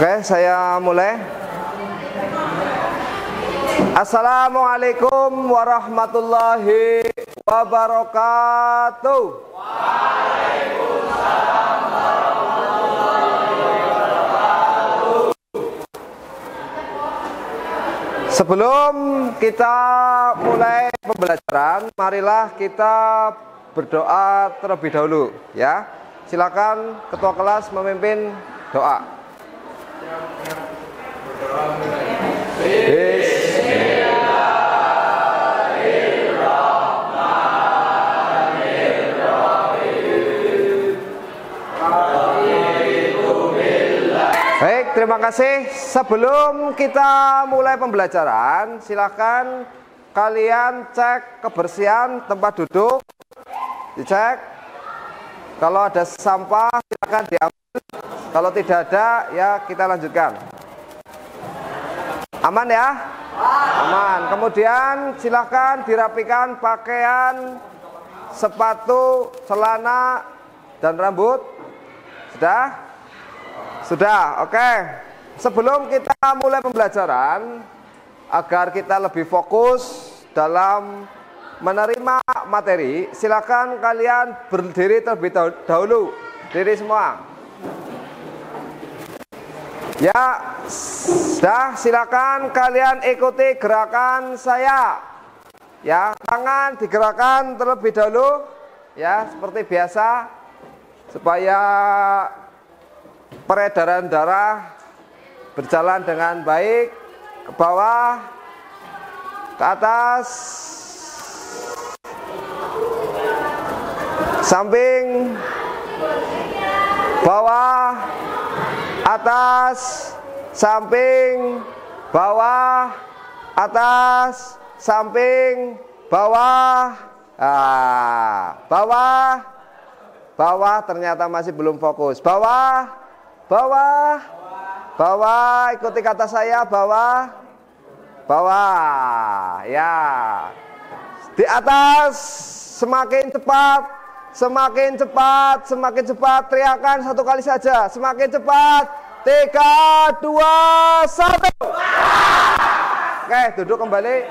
Oke, saya mulai. Assalamualaikum warahmatullahi wabarakatuh. Waalaikumsalam warahmatullahi wabarakatuh. Sebelum kita mulai pembelajaran, marilah kita berdoa terlebih dahulu, ya. Silakan ketua kelas memimpin doa. Baik, terima kasih. Sebelum kita mulai pembelajaran, silakan kalian cek kebersihan tempat duduk, dicek. Kalau ada sampah silakan diambil. Kalau tidak ada, ya kita lanjutkan. Aman ya? Aman. Kemudian silakan dirapikan pakaian, sepatu, celana, dan rambut. Sudah? Sudah, oke. Sebelum kita mulai pembelajaran, agar kita lebih fokus dalam menerima materi, silakan kalian berdiri terlebih dahulu. Diri semua. Ya, sudah, silakan kalian ikuti gerakan saya. Ya, tangan digerakkan terlebih dahulu, ya, seperti biasa, supaya peredaran darah berjalan dengan baik. Ke bawah, ke atas, samping, bawah, atas, samping, bawah, atas, samping, bawah. Bawah, bawah, ternyata masih belum fokus. Bawah, bawah, bawah, ikuti kata saya, bawah, bawah, ya. Di atas, semakin cepat, semakin cepat, semakin cepat. Teriakan satu kali saja, semakin cepat. 3, 2, 1. Oke, duduk kembali.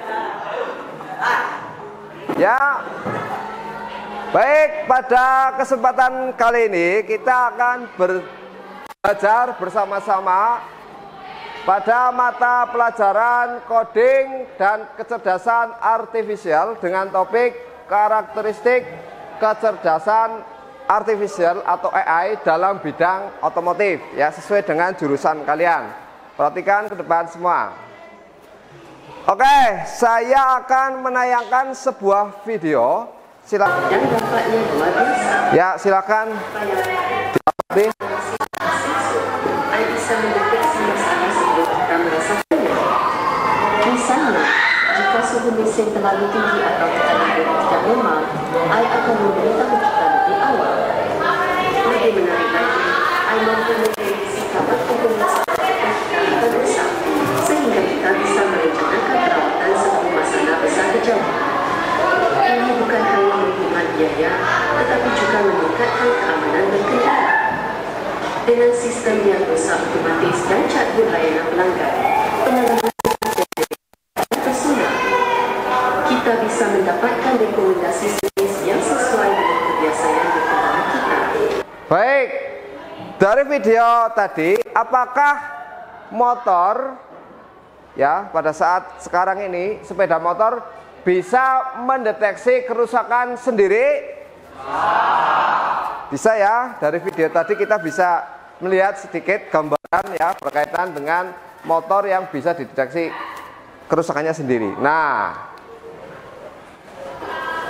Ya. Baik, pada kesempatan kali ini kita akan belajar bersama-sama pada mata pelajaran coding dan kecerdasan artifisial dengan topik karakteristik kecerdasan artifisial atau AI dalam bidang otomotif, ya, sesuai dengan jurusan kalian. Perhatikan ke depan semua. Oke, saya akan menayangkan sebuah video. Silakan. Ya, silakan. Misalnya, jika suhu mesin terlalu tinggi atau tekanan air tidak normal, AI akan memberitahu kita lebih awal. Lebih menarik lagi, AI mampu memprediksi kapan pemeriksaan akan besar, sehingga kita bisa merencanakan perawatan sebelum masalah besar terjadi. Ini bukan hanya menghemat biaya, tetapi juga meningkatkan keamanan berkendara. Dengan sistem yang rusak otomatis dan chatbot layanan pelanggan, pengalaman personal, kita bisa mendapatkan rekomendasi servis yang sesuai dengan kebiasaan berkendara kita. Baik, dari video tadi, apakah motor, ya, pada saat sekarang ini sepeda motor bisa mendeteksi kerusakan sendiri? Bisa ya, dari video tadi kita bisa melihat sedikit gambaran, ya, berkaitan dengan motor yang bisa dideteksi kerusakannya sendiri. Nah,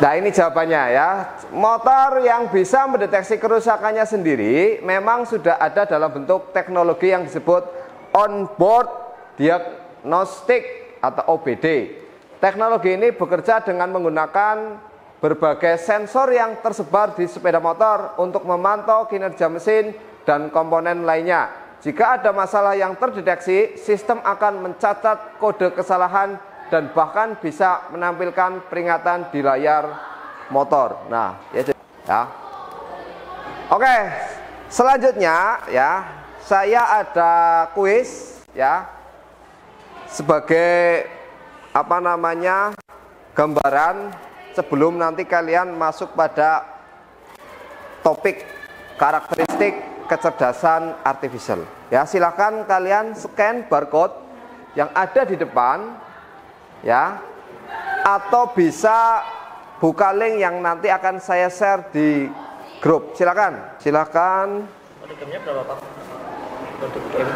ini jawabannya, ya. Motor yang bisa mendeteksi kerusakannya sendiri memang sudah ada dalam bentuk teknologi yang disebut onboard diagnostic atau OBD. Teknologi ini bekerja dengan menggunakan berbagai sensor yang tersebar di sepeda motor untuk memantau kinerja mesin dan komponen lainnya. Jika ada masalah yang terdeteksi, sistem akan mencatat kode kesalahan dan bahkan bisa menampilkan peringatan di layar motor. Nah, ya. Oke, selanjutnya, ya, saya ada kuis ya, sebagai gambaran sebelum nanti kalian masuk pada topik karakteristik kecerdasan artificial. Ya, silakan kalian scan barcode yang ada di depan ya, atau bisa buka link yang nanti akan saya share di grup. Silakan. Kode gamenya berapa, Pak? Kode game.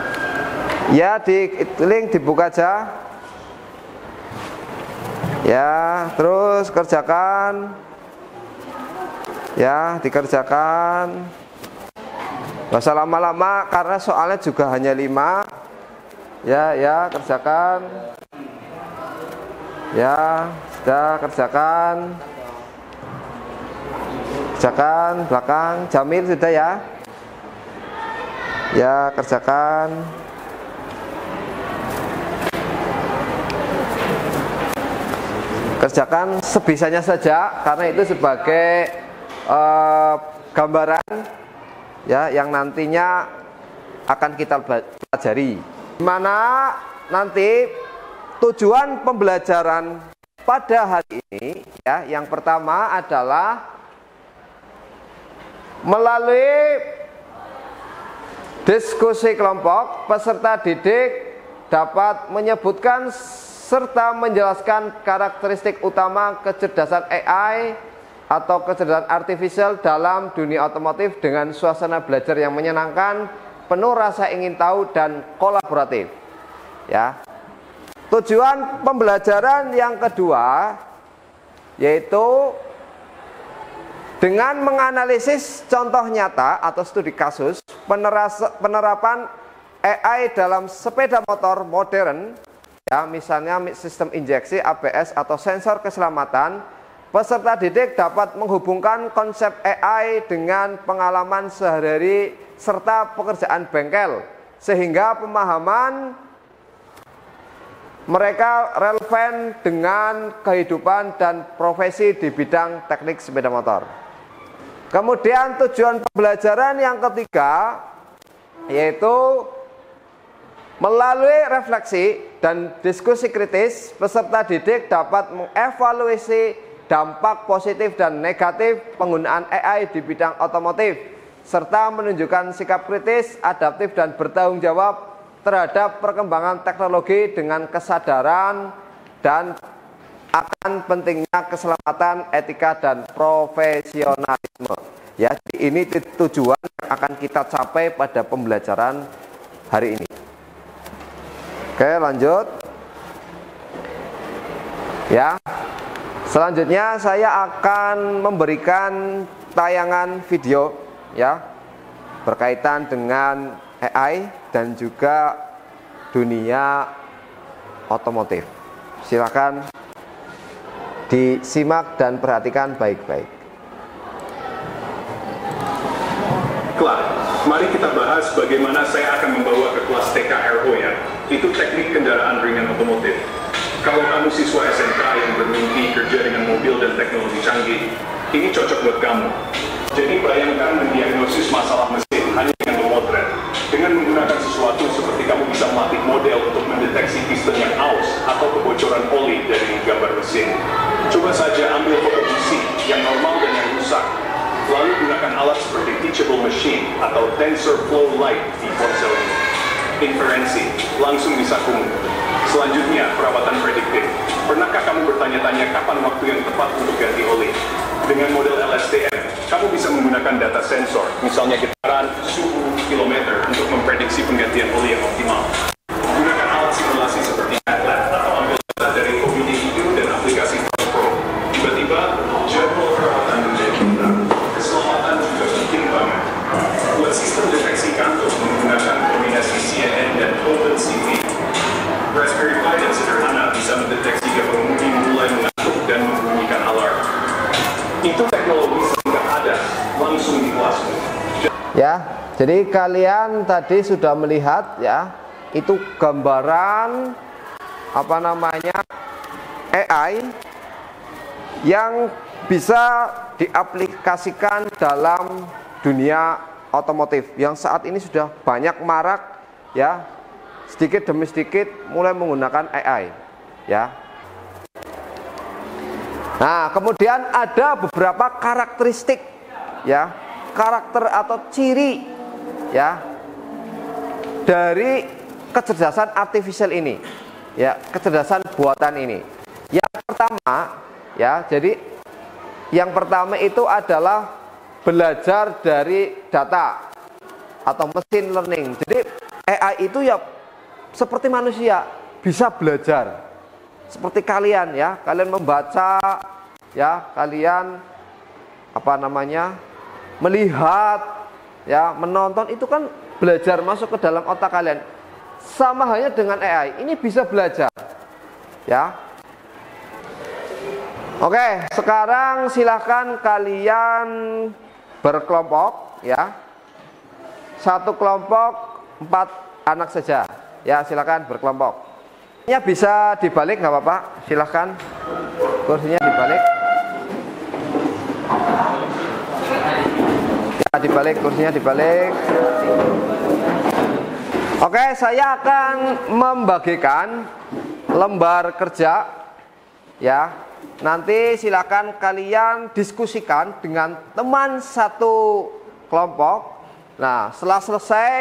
Ya, di link dibuka aja. Ya, terus kerjakan. Ya, dikerjakan. Gak usah lama-lama karena soalnya juga hanya 5. Ya, kerjakan. Ya, sudah kerjakan. Kerjakan belakang. Jamil sudah ya? Ya, kerjakan. Kerjakan sebisanya saja karena itu sebagai gambaran ya yang nantinya akan kita pelajari. Dimana nanti tujuan pembelajaran pada hari ini ya, yang pertama adalah melalui diskusi kelompok, peserta didik dapat menyebutkan serta menjelaskan karakteristik utama kecerdasan AI atau kecerdasan artificial dalam dunia otomotif dengan suasana belajar yang menyenangkan, penuh rasa ingin tahu dan kolaboratif. Ya. Tujuan pembelajaran yang kedua yaitu dengan menganalisis contoh nyata atau studi kasus penerapan AI dalam sepeda motor modern. Ya, misalnya sistem injeksi, ABS atau sensor keselamatan. Peserta didik dapat menghubungkan konsep AI dengan pengalaman sehari-hari serta pekerjaan bengkel sehingga pemahaman mereka relevan dengan kehidupan dan profesi di bidang teknik sepeda motor. Kemudian tujuan pembelajaran yang ketiga yaitu melalui refleksi dan diskusi kritis, peserta didik dapat mengevaluasi dampak positif dan negatif penggunaan AI di bidang otomotif, serta menunjukkan sikap kritis, adaptif, dan bertanggung jawab terhadap perkembangan teknologi dengan kesadaran dan akan pentingnya keselamatan, etika, dan profesionalisme. Ya, ini tujuan yang akan kita capai pada pembelajaran hari ini. Oke, lanjut. Ya. Selanjutnya saya akan memberikan tayangan video ya berkaitan dengan AI dan juga dunia otomotif. Silakan disimak dan perhatikan baik-baik. Kelak, mari kita bahas bagaimana saya akan membawa ke kelas TK RO ya. Itu teknik kendaraan ringan otomotif. Kalau kamu siswa SMK yang bermimpi kerja dengan mobil dan teknologi canggih, ini cocok buat kamu. Jadi bayangkan mendiagnosis masalah mesin hanya dengan memotret. Dengan menggunakan sesuatu seperti kamu bisa melatih model untuk mendeteksi piston yang aus atau kebocoran oli dari gambar mesin. Coba saja ambil foto busi yang normal dan yang rusak. Lalu gunakan alat seperti Teachable Machine atau TensorFlow Lite di ponsel ini. Inferensi, langsung bisa kumul. Selanjutnya, perawatan prediktif. Pernahkah kamu bertanya-tanya kapan waktu yang tepat untuk ganti oli? Dengan model LSTM, kamu bisa menggunakan data sensor, misalnya getaran, suhu, kilometer, untuk memprediksi penggantian oli yang optimal. Gunakan alat simulasi seperti MATLAB atau ambil data dari OBD-EU dan aplikasi Pro. Tiba-tiba, jadwal perawatan menjadi mudah. Keselamatan juga penting banget. Buat sistem deteksi kantor menggunakan kombinasi CNN dan OpenCV. Raspberry Pi yang sederhana bisa mendeteksi jika pengemudi mulai mengantuk dan membunyikan alarm. Itu teknologi sehingga ada langsung di kelasmu. Ya, jadi kalian tadi sudah melihat ya, itu gambaran AI yang bisa diaplikasikan dalam dunia otomotif yang saat ini sudah banyak marak ya, sedikit demi sedikit mulai menggunakan AI ya. Nah, kemudian ada beberapa karakteristik ya, karakter atau ciri ya dari kecerdasan artificial ini ya, kecerdasan buatan ini. Yang pertama ya, jadi yang pertama itu adalah belajar dari data atau machine learning. Jadi AI itu ya seperti manusia, bisa belajar. Seperti kalian ya, kalian membaca ya, kalian melihat ya, menonton, itu kan belajar masuk ke dalam otak kalian. Sama halnya dengan AI, ini bisa belajar ya. Oke, sekarang silahkan kalian berkelompok ya. Satu kelompok 4 anak saja ya, silahkan berkelompok. Kursinya bisa dibalik nggak apa-apa, silahkan. Kursinya dibalik. Ya, dibalik, kursinya dibalik. Oke, saya akan membagikan lembar kerja ya. Nanti silakan kalian diskusikan dengan teman satu kelompok. Nah, setelah selesai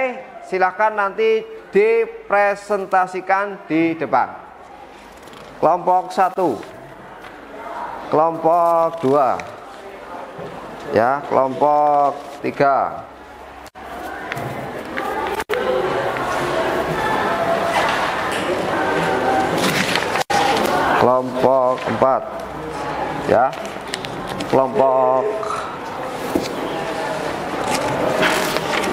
silakan nanti dipresentasikan di depan. Kelompok 1, kelompok 2 ya, kelompok 3, kelompok 4 ya, kelompok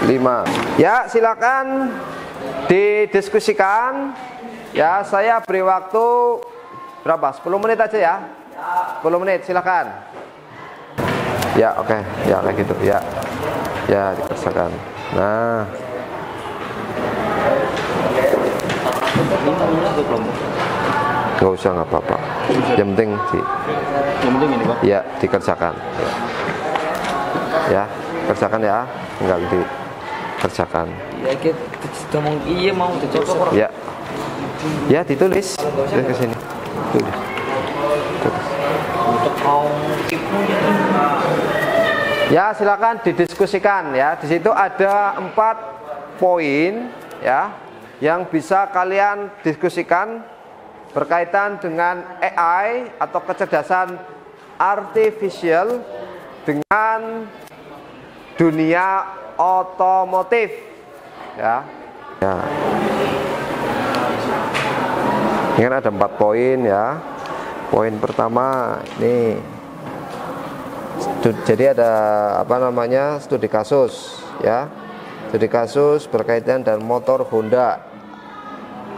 5 ya. Silakan didiskusikan ya. Saya beri waktu berapa? 10 menit aja ya. 10 menit silakan ya. Oke ya, kayak gitu ya. Ya, dikerjakan. Nah, gak usah, nggak apa-apa. Yang penting ini Pak. Ya, dikerjakan. Ya, kerjakan ya. Tinggal dikerjakan. Ya, kita mau iya mau dicoba. Ya. Ya, ditulis. Tulis ke sini. Tulis. Untuk mau Ya, silakan didiskusikan ya. Di situ ada 4 poin ya yang bisa kalian diskusikan berkaitan dengan AI atau kecerdasan artificial dengan dunia otomotif ya. Ya. Ini kan ada 4 poin ya. Poin pertama ini, jadi ada studi kasus ya. Studi kasus berkaitan dengan motor Honda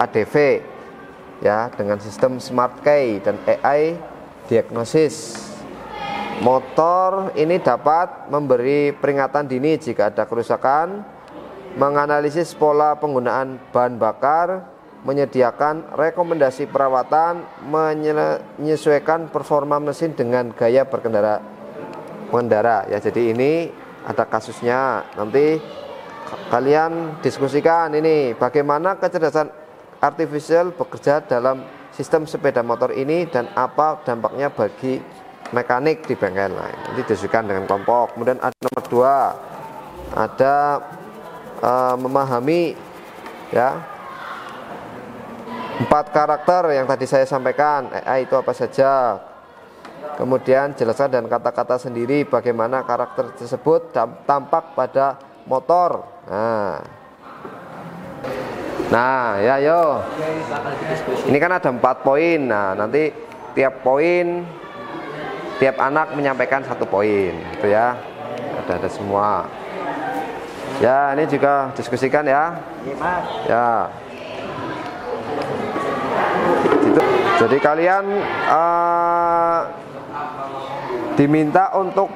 ADV ya, dengan sistem smart key dan AI diagnosis. Motor ini dapat memberi peringatan dini jika ada kerusakan, menganalisis pola penggunaan bahan bakar, menyediakan rekomendasi perawatan, menyesuaikan performa mesin dengan gaya pengendara ya. Jadi ini ada kasusnya. Nanti kalian diskusikan ini bagaimana kecerdasan artificial bekerja dalam sistem sepeda motor ini dan apa dampaknya bagi mekanik di bengkel. Nah, nanti diskusikan dengan kelompok. Kemudian ada nomor 2, ada memahami ya 4 karakter yang tadi saya sampaikan. AI itu apa saja. Kemudian jelaskan dan kata-kata sendiri bagaimana karakter tersebut tampak pada motor. Nah ya, yo. Ini kan ada 4 poin. Nah, nanti tiap poin, tiap anak menyampaikan 1 poin gitu ya. Ada semua. Ya, ini juga diskusikan ya. Ya. Jadi kalian diminta untuk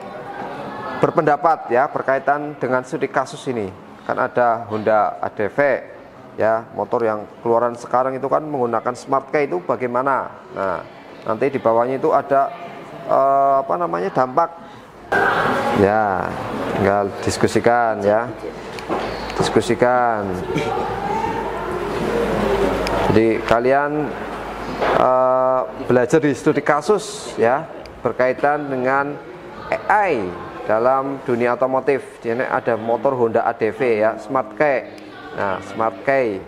berpendapat ya berkaitan dengan studi kasus ini. Kan ada Honda ADV ya, motor yang keluaran sekarang itu kan menggunakan smart key, itu bagaimana. Nah, nanti di bawahnya itu ada dampak ya. Tinggal diskusikan ya. Diskusikan. Jadi kalian belajar di studi kasus ya, berkaitan dengan AI dalam dunia otomotif. Di sini ada motor Honda ADV ya, Smart Key. Nah, Smart Key.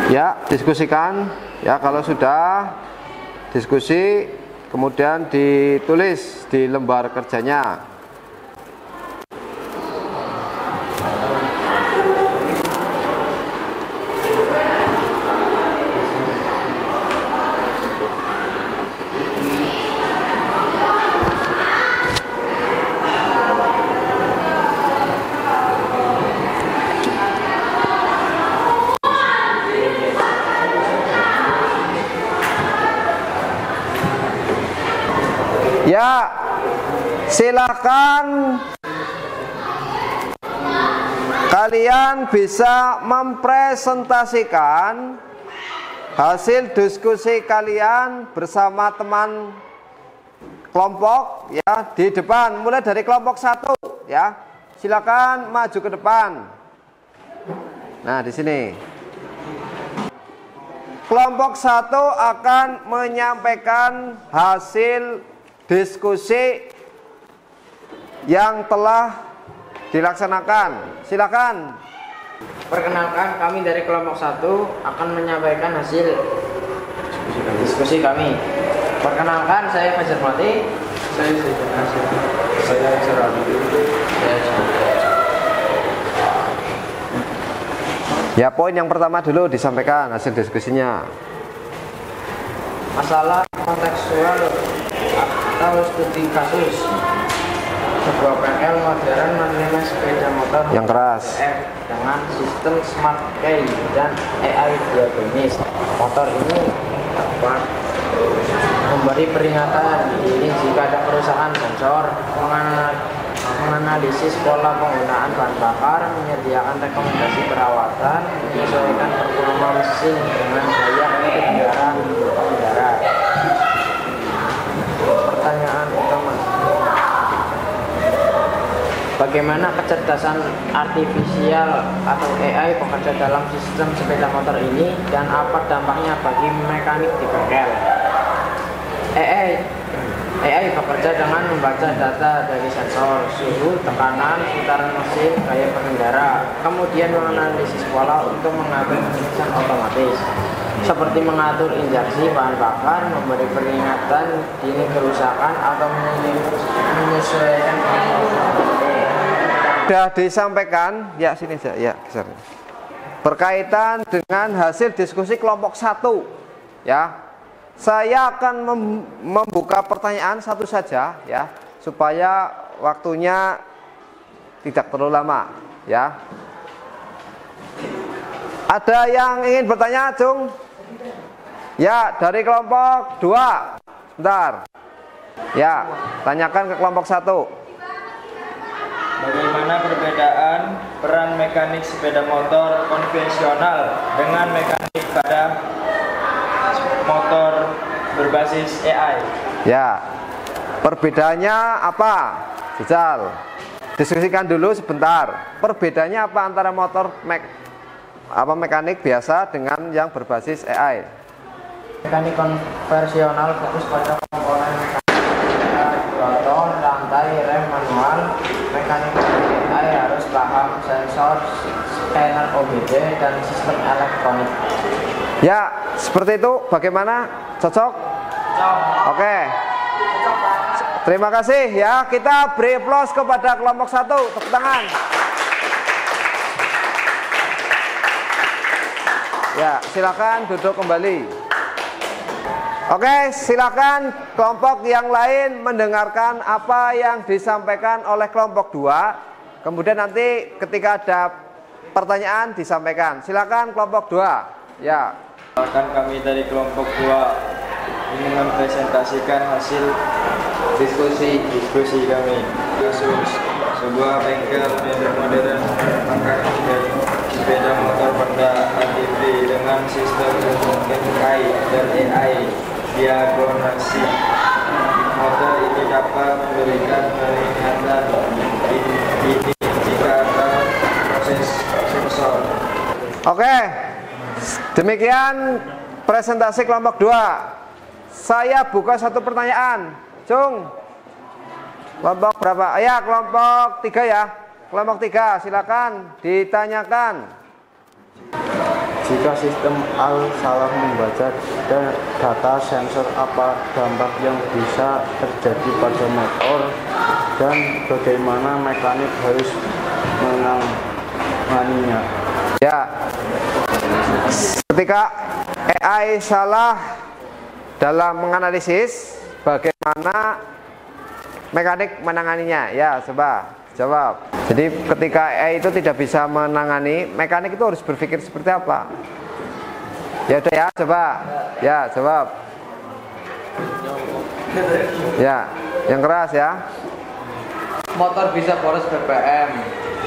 Ya, diskusikan ya. Kalau sudah diskusi, kemudian ditulis di lembar kerjanya. Ya, silakan kalian bisa mempresentasikan hasil diskusi kalian bersama teman kelompok ya di depan, mulai dari kelompok 1 ya. Silakan maju ke depan. Nah, di sini. Kelompok 1 akan menyampaikan hasil diskusi yang telah dilaksanakan. Silakan. Perkenalkan, kami dari kelompok 1 akan menyampaikan hasil diskusi kami. Perkenalkan, saya Fajar Mati. Saya Serati. Ya, poin yang pertama dulu disampaikan hasil diskusinya. Masalah kontekstual atau studi kasus. Sebuah PL modern menerima sepeda motor Yang keras dengan sistem Smart Key dan AI diagonis. Motor ini dapat memberi peringatan dini jika ada kerusakan sensor, menganalisis pola penggunaan bahan bakar, menyediakan rekomendasi perawatan, menyesuaikan performa mesin dengan gaya kendaraan pengendara. Pertanyaan utama: bagaimana kecerdasan artifisial atau AI bekerja dalam sistem sepeda motor ini dan apa dampaknya bagi mekanik di bengkel? AI bekerja dengan membaca data dari sensor, suhu, tekanan, putaran mesin, gaya pengendara, kemudian menganalisis pola untuk mengambil keputusan otomatis, seperti mengatur injeksi bahan bakar, memberi peringatan dini kerusakan, atau menyesuaikan. sudah disampaikan ya, sini saja ya, berkaitan dengan hasil diskusi kelompok 1 ya. Saya akan membuka pertanyaan satu saja ya, supaya waktunya tidak terlalu lama ya. Ada yang ingin bertanya, Cung? Ya, dari kelompok 2. Bentar. Ya, tanyakan ke kelompok 1. Bagaimana perbedaan peran mekanik sepeda motor konvensional dengan mekanik pada motor berbasis AI? Ya, perbedaannya apa? Jajal, diskusikan dulu sebentar. Perbedaannya apa antara motor mekanik biasa dengan yang berbasis AI? Mekanik konvensional fokus pada komponen mekanik rotor, rantai, rem manual. Mekanik AI harus paham sensor, scanner OBD, dan sistem elektronik. Ya, seperti itu. Bagaimana? Cocok? Oke. Terima kasih ya. Kita beri aplaus kepada kelompok 1. Tepuk tangan. Ya, silakan duduk kembali. Oke, silakan kelompok yang lain mendengarkan apa yang disampaikan oleh kelompok 2. Kemudian nanti ketika ada pertanyaan disampaikan. Silakan kelompok 2. Ya. Akan kami dari kelompok 2 ini mempresentasikan hasil diskusi kami. Kasus sebuah bengkel modern mekanik dan sepeda motor pada ATV dengan sistem AI dan AI diagnosi. Motor ini dapat memberikan peringatan ini jika ada proses sensor. Oke, demikian presentasi kelompok 2. Saya buka satu pertanyaan. Cung, kelompok berapa? Ya, kelompok 3 ya. Kelompok 3, silakan ditanyakan. Jika sistem AI salah membaca data sensor, apa dampak yang bisa terjadi pada motor dan bagaimana mekanik harus menanganinya? Ya, ketika AI salah dalam menganalisis, bagaimana mekanik menanganinya? Ya, coba jawab. Jadi ketika AI itu tidak bisa menangani, mekanik itu harus berpikir seperti apa? Ya udah ya, coba. Ya, jawab. Ya, yang keras ya. Motor bisa boros BBM,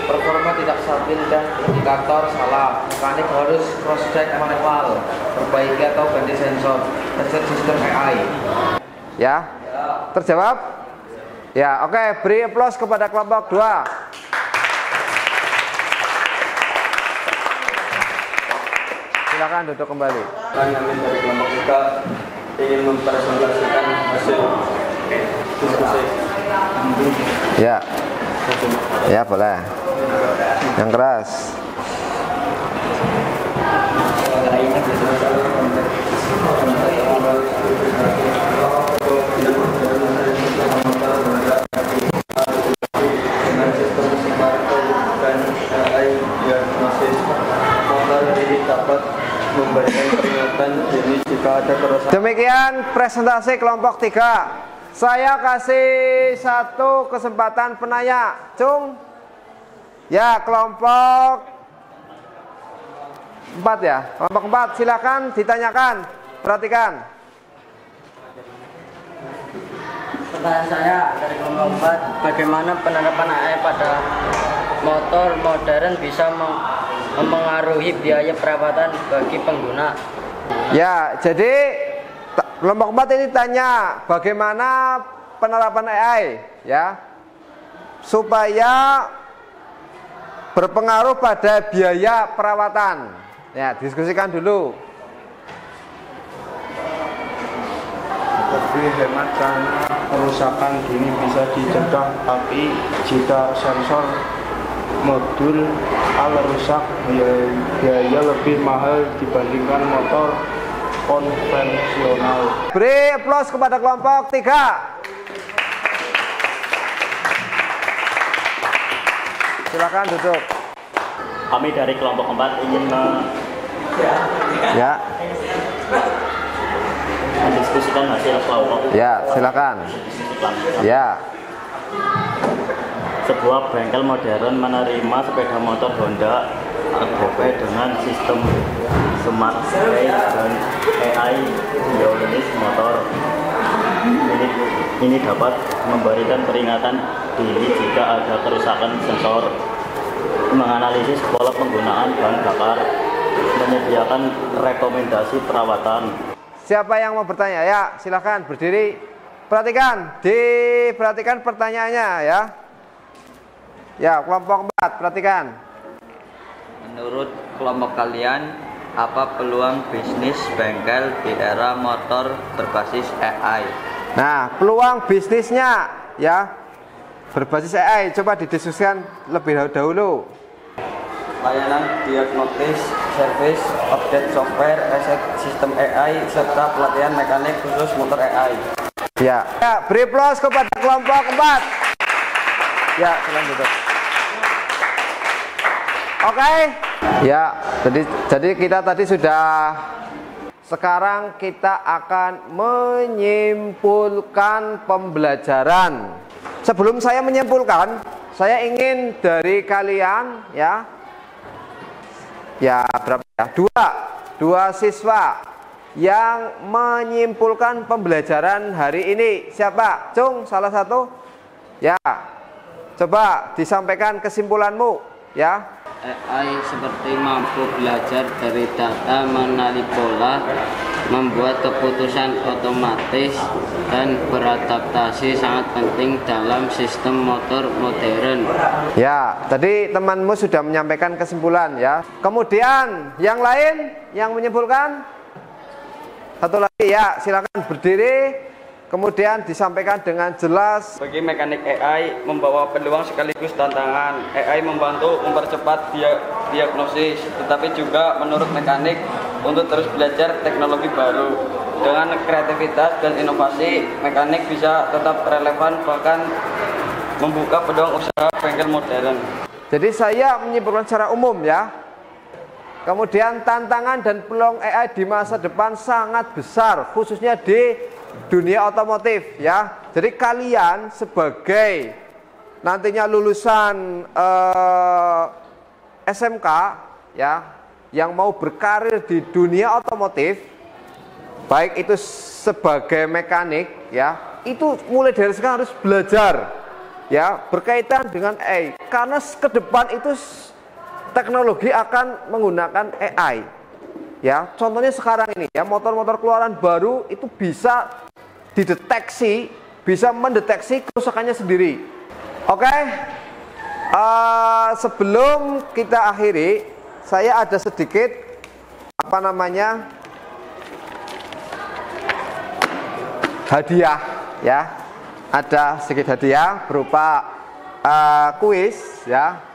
performa tidak stabil dan indikator salah. Mekanik harus cross check manual, perbaiki atau ganti sensor, reset sistem AI. Ya, terjawab? Ya, oke, beri aplaus kepada kelompok 2. Silakan duduk kembali. Kami dari kelompok 3 ingin mempresentasikan hasil diskusi. Ya, ya boleh. Yang keras. Dengan sistem smartphone dan AI diagnosis, motor ini dapat memberikan peringatan dini jika ada kerusakan. Demikian presentasi kelompok 3. Saya kasih satu kesempatan penanya, Cung. Ya, kelompok 4 ya. Kelompok 4 silakan ditanyakan. Perhatikan. Pertanyaan saya dari kelompok 4, bagaimana penerapan AI pada motor modern bisa mempengaruhi biaya perawatan bagi pengguna? Ya, jadi kelompok 4 ini tanya bagaimana penerapan AI ya supaya berpengaruh pada biaya perawatan. Ya, diskusikan dulu. Lebih hemat karena kerusakan dini bisa dicegah, tapi jika sensor modul AI rusak, biaya lebih mahal dibandingkan motor konvensional. Beri aplaus kepada kelompok 3. Silakan duduk. Kami dari kelompok 4 ingin Ya, mendiskusikan hasil kelompok. ya, silakan. Ya, Sebuah bengkel modern menerima sepeda motor Honda RDP dengan sistem Smart AI dan AI Bionis motor. Ini dapat memberikan peringatan dini jika ada kerusakan sensor, menganalisis pola penggunaan bahan bakar, menyediakan rekomendasi perawatan. siapa yang mau bertanya? Ya, silakan berdiri. Diperhatikan pertanyaannya ya. Ya, kelompok 4, perhatikan. Menurut kelompok kalian, apa peluang bisnis bengkel di era motor berbasis AI? Nah, peluang bisnisnya ya berbasis AI coba didiskusikan lebih dahulu. Layanan diagnosis, service, update software, reset sistem AI, serta pelatihan mekanik khusus motor AI. Ya, beri aplaus kepada kelompok 4. Ya, silakan duduk. Oke. Ya, jadi kita tadi sudah. Sekarang kita akan menyimpulkan pembelajaran. Sebelum saya menyimpulkan, saya ingin dari kalian ya berapa ya? Dua siswa yang menyimpulkan pembelajaran hari ini? Siapa? Cung, salah satu? Ya, coba disampaikan kesimpulanmu, ya. AI seperti mampu belajar dari data, mengenali pola, membuat keputusan otomatis, dan beradaptasi sangat penting dalam sistem motor modern. Ya, tadi temanmu sudah menyampaikan kesimpulan, ya. Kemudian yang lain yang menyimpulkan? Satu lagi, ya, silakan berdiri. Kemudian disampaikan dengan jelas. Bagi mekanik AI membawa peluang sekaligus tantangan. AI membantu mempercepat diagnosis, tetapi juga menurut mekanik untuk terus belajar teknologi baru. Dengan kreativitas dan inovasi, mekanik bisa tetap relevan bahkan membuka peluang usaha bengkel modern. Jadi saya menyimpulkan secara umum, ya. Kemudian tantangan dan peluang AI di masa depan sangat besar, khususnya di dunia otomotif, ya. Jadi kalian sebagai nantinya lulusan SMK, ya, yang mau berkarir di dunia otomotif, baik itu sebagai mekanik, ya, itu mulai dari sekarang harus belajar, ya, berkaitan dengan AI, karena ke depan itu teknologi akan menggunakan AI, ya. Contohnya sekarang ini, ya, motor-motor keluaran baru itu bisa dideteksi, bisa mendeteksi kerusakannya sendiri. Oke, sebelum kita akhiri, saya ada sedikit hadiah, ya. Ada sedikit hadiah berupa kuis, ya.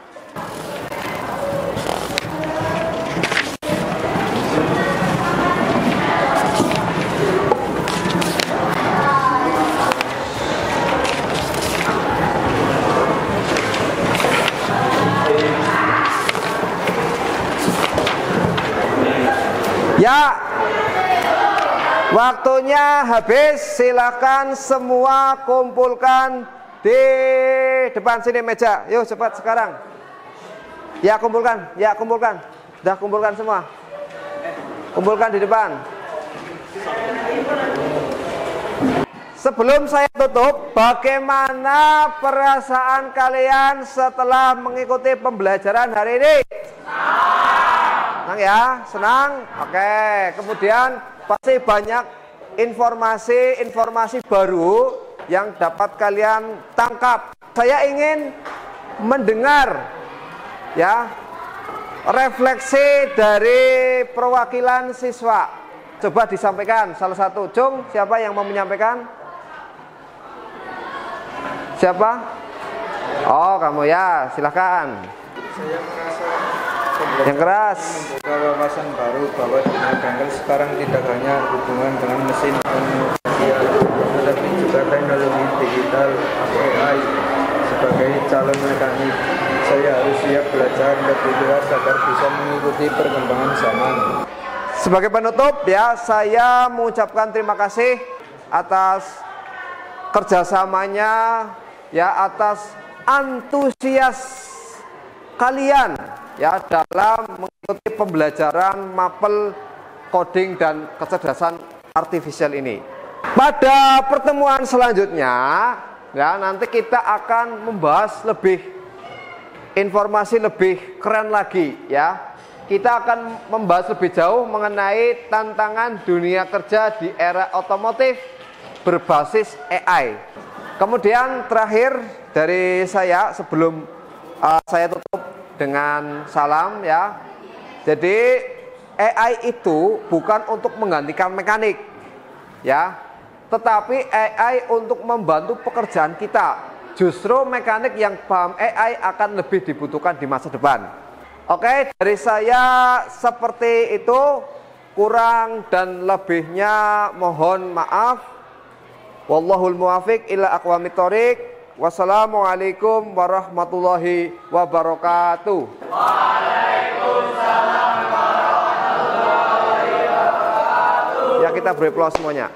Ya, waktunya habis. Silakan semua kumpulkan di depan sini meja. Yuk cepat sekarang. Ya kumpulkan, ya kumpulkan. Sudah kumpulkan semua. Kumpulkan di depan. Sebelum saya tutup, bagaimana perasaan kalian setelah mengikuti pembelajaran hari ini? Senang, ya? Senang? Oke. Kemudian pasti banyak informasi baru yang dapat kalian tangkap. Saya ingin mendengar, ya, refleksi dari perwakilan siswa. Coba disampaikan salah satu. Cung, siapa yang mau menyampaikan? Siapa? Oh, kamu, ya, silakan. Saya merasa yang keras membuka wawasan baru bahwa dunia bengkel sekarang tidak hanya hubungan dengan mesin dan manusia, tetapi juga teknologi digital atau AI. Sebagai calon mekanik, saya harus siap belajar lebih luas agar bisa mengikuti perkembangan zaman. Sebagai penutup, ya, saya mengucapkan terima kasih atas kerjasamanya, ya, atas antusias kalian, ya, dalam mengikuti pembelajaran mapel coding dan kecerdasan artifisial ini. Pada pertemuan selanjutnya, ya, nanti kita akan membahas informasi lebih keren lagi, ya. Kita akan membahas lebih jauh mengenai tantangan dunia kerja di era otomotif berbasis AI. Kemudian terakhir dari saya sebelum saya tutup dengan salam, ya. Jadi AI itu bukan untuk menggantikan mekanik, ya, tetapi AI untuk membantu pekerjaan kita. Justru mekanik yang paham AI akan lebih dibutuhkan di masa depan. Oke, dari saya seperti itu. Kurang dan lebihnya mohon maaf. Wallahul muwafiq ila aqwamit thoriq. Wassalamualaikum warahmatullahi wabarakatuh. Waalaikumsalam warahmatullahi wabarakatuh. Ya, kita beri aplaus semuanya.